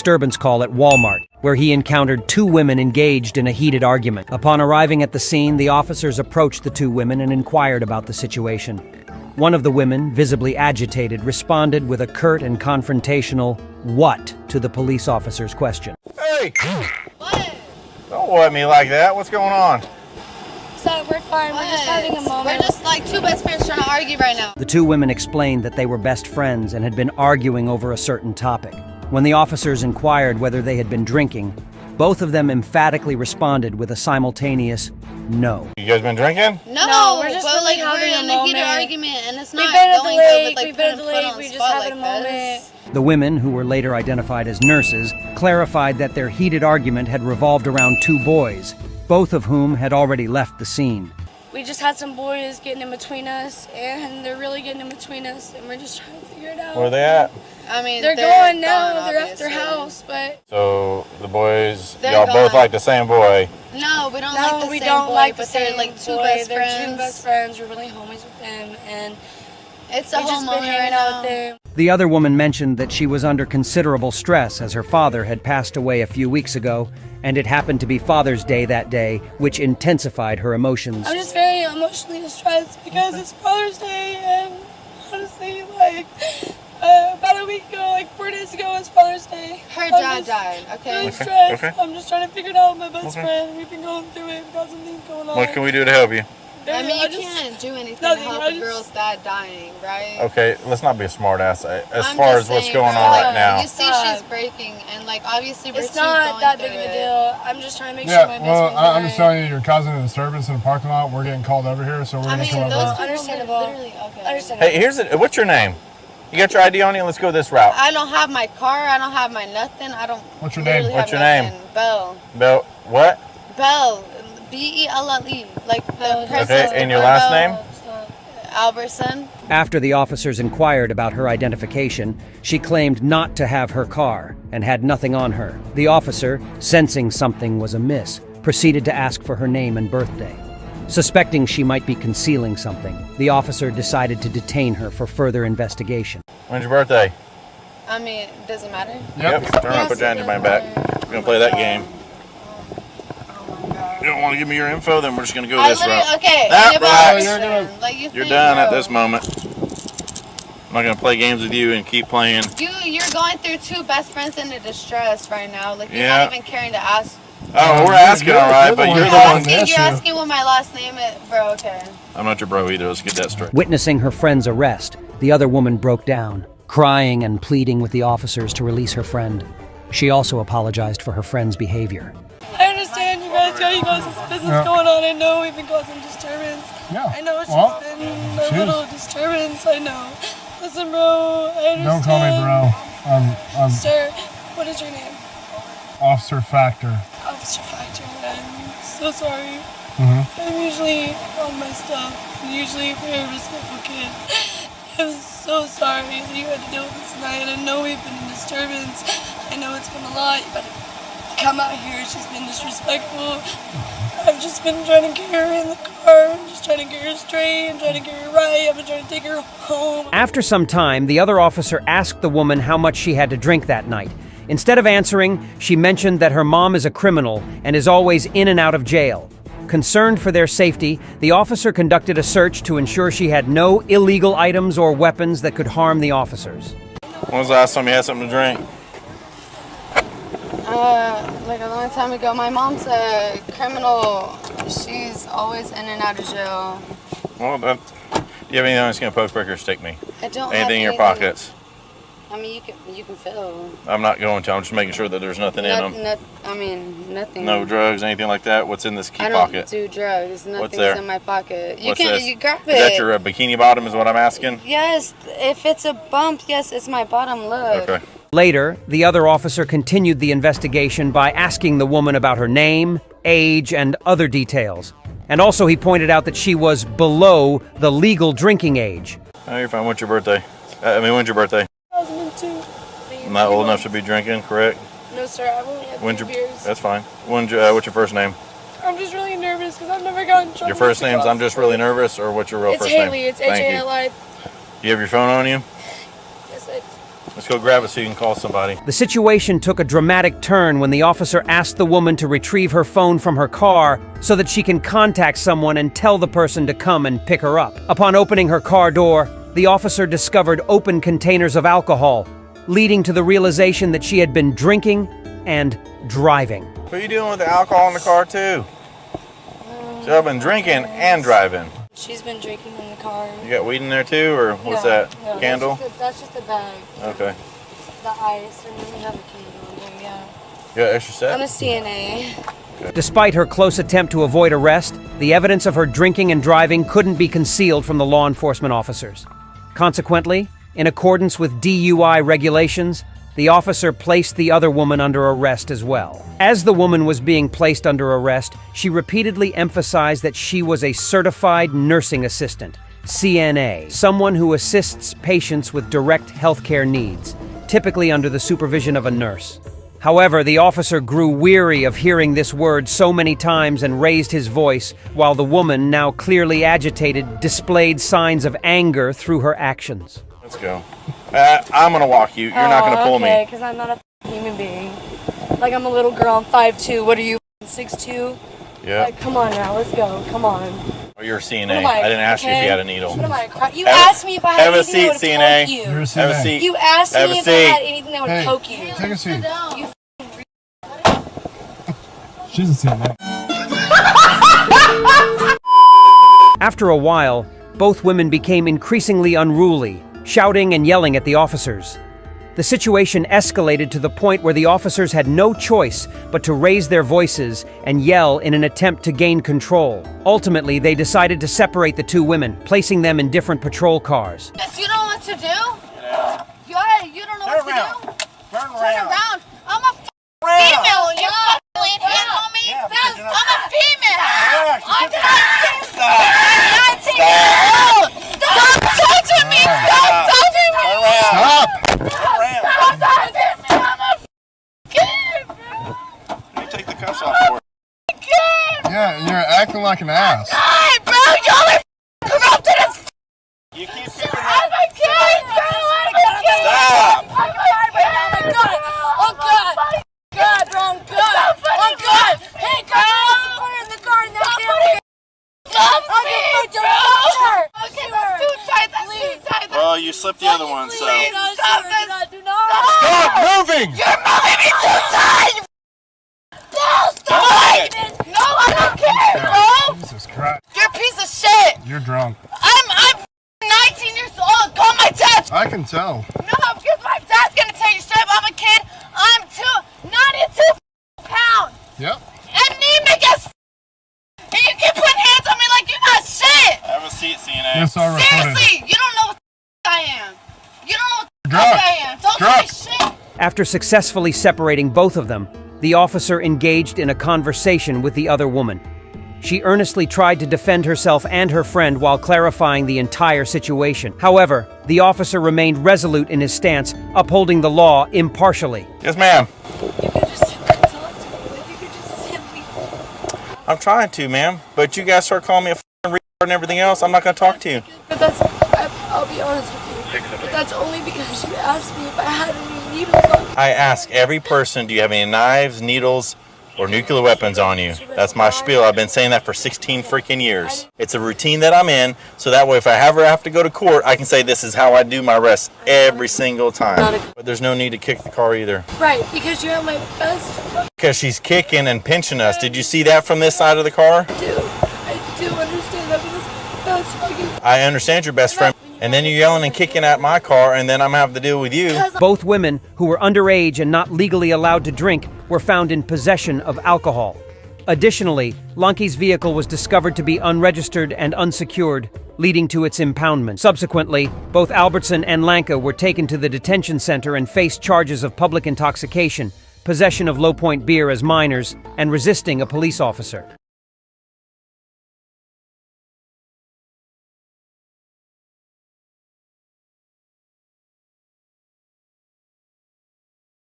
disturbance call at Walmart, where he encountered two women engaged in a heated argument. Upon arriving at the scene, the officers approached the two women and inquired about the situation. One of the women, visibly agitated, responded with a curt and confrontational "what" to the police officer's question. Hey! What? Don't look at me like that. What's going on? So we're fine. We're just having a moment. We're just like two best friends trying to argue right now. The two women explained that they were best friends and had been arguing over a certain topic. When the officers inquired whether they had been drinking, both of them emphatically responded with a simultaneous no. You guys been drinking? No, we're just really having we're in a heated argument, and it's not We've been at the going lake. good with, like, We've been at the putting lake. on We the just spot having a like moment. this. The women, who were later identified as nurses, clarified that their heated argument had revolved around two boys, both of whom had already left the scene. We just had some boys getting in between us, and they're really getting in between us, and we're just trying to figure it out. Where are they at? I mean, They're going now. gone, They're at their obviously. house, but So the boys, They're y'all both gone. like the same boy. No, we don't no, like the we same don't boy, like the but same they're like two boy. best They're friends. two best friends. We're really homies with them, and It's a we whole just been moment right hanging out now. with them. The other woman mentioned that she was under considerable stress as her father had passed away a few weeks ago, and it happened to be Father's Day that day, which intensified her emotions. I'm just very emotionally distressed because it's Father's Day, and honestly, like about a week ago, like 4 days ago, was Father's Day. Her I'm dad just died, okay? Really stressed. okay. I'm just trying to figure it out with my best Okay. friend. We've been going through it. We've got some things going on. What can we do to help you? I mean, you just- can't do anything nothing, to help I a just- girl's dad dying, right? Okay, let's not be a smart ass. As I'm far just as what's saying, going bro, on like, right now. You see she's breaking, and like obviously we're It's two not going that through big of a it. deal. I'm just trying to make Yeah, sure my best well, friend's I'm just alright. telling you, you're causing a disturbance in the parking lot. We're getting called over here, so we're I going to mean, come those over. people Understandable. literally, okay. Understandable. Hey, what's your name? You got your ID on you? Let's go this route. I don't have my car. I don't have my nothing. I don't. What's your name? literally What's have your name? nothing. Belle. Bell, what? Belle. Belle. Like the princess. Okay, and your last name? Albertson. After the officers inquired about her identification, she claimed not to have her car and had nothing on her. The officer, sensing something was amiss, proceeded to ask for her name and birthday. Suspecting she might be concealing something, the officer decided to detain her for further investigation. When's your birthday? I mean, does it matter? Yep. Turn around, put your hand in my back. We're gonna play that game. You don't want to give me your info, then we're just gonna go this route. Okay. Ah, you're relax. Albertson. Like, you You're think, done at bro. this moment. I'm not gonna play games with you and keep playing. You're going through two best friends in a distress right now. Like you're Yeah. not even caring to ask. Oh, we're asking, all right, but you're the one. You're asking what my last name is, bro. Okay. I'm not your bro either. Let's get that straight. Witnessing her friend's arrest, the other woman broke down, crying and pleading with the officers to release her friend. She also apologized for her friend's behavior. I understand you guys got this business going on. I know we've been causing disturbance. Yeah. I know it's Well, just been a she's- little disturbance. I know. Listen, bro. I understand. Don't call me bro. I'm Sir, what is your name? Officer Factor. Officer Factor. I'm so sorry. Mm-hmm. I'm usually on my stuff. I'm usually a very respectful kid. I'm so sorry that you had to deal with this tonight. I know we've been in disturbance. I know it's been a lot, but come out here. She's been disrespectful. I've just been trying to get her in the car. I'm just trying to get her straight. I'm trying to get her right. I've been trying to take her home. After some time, the other officer asked the woman how much she had to drink that night. Instead of answering, she mentioned that her mom is a criminal and is always in and out of jail. Concerned for their safety, the officer conducted a search to ensure she had no illegal items or weapons that could harm the officers. When was the last time you had something to drink? Like a long time ago. My mom's a criminal. She's always in and out of jail. Well, do you have anything that's gonna poke, prick, or stick me? I don't have Anything in your pockets? I mean, you can feel. I'm not going to. I'm just making sure that there's nothing in them. I mean, nothing. No drugs, anything like that. What's in this key I don't pocket? do drugs. Nothing's there? in my pocket. You What's can this? you grab it. Is that your bikini bottom? Is what I'm asking. Yes, if it's a bump, yes, it's my bottom. Look. Okay. Later, the other officer continued the investigation by asking the woman about her name, age, and other details. And also he pointed out that she was below the legal drinking age. Oh, you're fine. What's your birthday? When's your birthday? 2002. Not old enough to be drinking, correct? No, sir. I've only had When's 3 your? beers. That's fine. What's your first name? I'm just really nervous because I've never gotten drunk. Your first name's I'm just really nervous, or what's your real It's first Haley. name? It's Thank you. H-A-L-I. Do you have your phone on you? Yes, Let's go grab it so you can call somebody. The situation took a dramatic turn when the officer asked the woman to retrieve her phone from her car so that she can contact someone and tell the person to come and pick her up. Upon opening her car door, the officer discovered open containers of alcohol, leading to the realization that she had been drinking and driving. What are you doing with the alcohol in the car too? So I've been drinking and driving. She's been drinking in the car. You got weed in there too, or what's No, that? no, Candle? That's just a bag. Okay. The ice, and then we have a candle in there, yeah. You got extra I'm a set? CNA. Despite her close attempt to avoid arrest, the evidence of her drinking and driving couldn't be concealed from the law enforcement officers. Consequently, in accordance with DUI regulations, the officer placed the other woman under arrest as well. As the woman was being placed under arrest, she repeatedly emphasized that she was a certified nursing assistant, CNA, someone who assists patients with direct healthcare needs, typically under the supervision of a nurse. However, the officer grew weary of hearing this word so many times and raised his voice, while the woman, now clearly agitated, displayed signs of anger through her actions. Let's go. I'm gonna walk you. You're not gonna pull okay, me. because I'm not a human being. Like, I'm a little girl. I'm 5'2". What are you, 6'2"? Yeah. Like, come on now. Let's go. Come on. Oh, you're a CNA. What am I, didn't ask you if okay? you had a needle. What am I? You Have a- asked me if I had have a anything seat, that would CNA. poke you. You're a Have CNA. a seat. You asked Have me a if I seat. had anything that would Hey, poke you. take a seat. You She's a CNA. After a while, both women became increasingly unruly, shouting and yelling at the officers. The situation escalated to the point where the officers had no choice but to raise their voices and yell in an attempt to gain control. Ultimately, they decided to separate the two women, placing them in different patrol cars. Yes, you know what to do? You don't know what to do? Turn Turn around. I'm a female and you're laying hands on me? I'm a female. I'm 19 years old. Stop touching me. Stop touching me. Stop! Stop touching me. I'm a kid. Let me take the cuffs off for Yeah, and you're acting like an ass. God, bro, y'all are corrupted as you. You keep picking I'm a kid, bro. I'm a kid. Stop! I'm a kid. Oh, God. God, bro, I'm good. I'm good. Hey, God, put her in the car and that's it. Stop I'll me, get bro. her. Okay, that's too tight. That's too tight. Well, you slipped the other one, so. Stop this. Do not. Stop moving! You're moving me too tight. No, stop. No, I don't care, bro. Jesus Christ. You're a piece of shit. You're drunk. I'm 19 years old. Call my dad. I can tell. No, because my dad's gonna tell you straight. I'm a kid. I'm 92 pounds. Yep. Anemic as and you keep putting hands on me like you're not shit. Have a seat, CNA. Yes, I recorded. Seriously, you don't know what I am. You don't know what Drunk. I am. Don't Drunk. say shit. After successfully separating both of them, the officer engaged in a conversation with the other woman. She earnestly tried to defend herself and her friend while clarifying the entire situation. However, the officer remained resolute in his stance, upholding the law impartially. Yes, ma'am. You could just talk to me. Like, you could just simply. I'm trying to, ma'am. But you guys start calling me a f***ing retard and everything else, I'm not gonna talk to you. But I'll be honest with you. But that's only because you asked me if I had any needles on. I ask every person, do you have any knives, needles, or nuclear weapons on you? That's my spiel. I've been saying that for 16 freaking years. It's a routine that I'm in, so that way if I ever have to go to court, I can say this is how I do my arrests every single time. But there's no need to kick the car either. Right, because you're my best. Because she's kicking and pinching us. Did you see that from this side of the car? I do understand that because that's fucking. I understand your best friend. And then you're yelling and kicking at my car, and then I'm having to deal with you. Both women, who were underage and not legally allowed to drink, were found in possession of alcohol. Additionally, Lanki's vehicle was discovered to be unregistered and unsecured, leading to its impoundment. Subsequently, both Albertson and Lanka were taken to the detention center and faced charges of public intoxication, possession of low-point beer as minors, and resisting a police officer.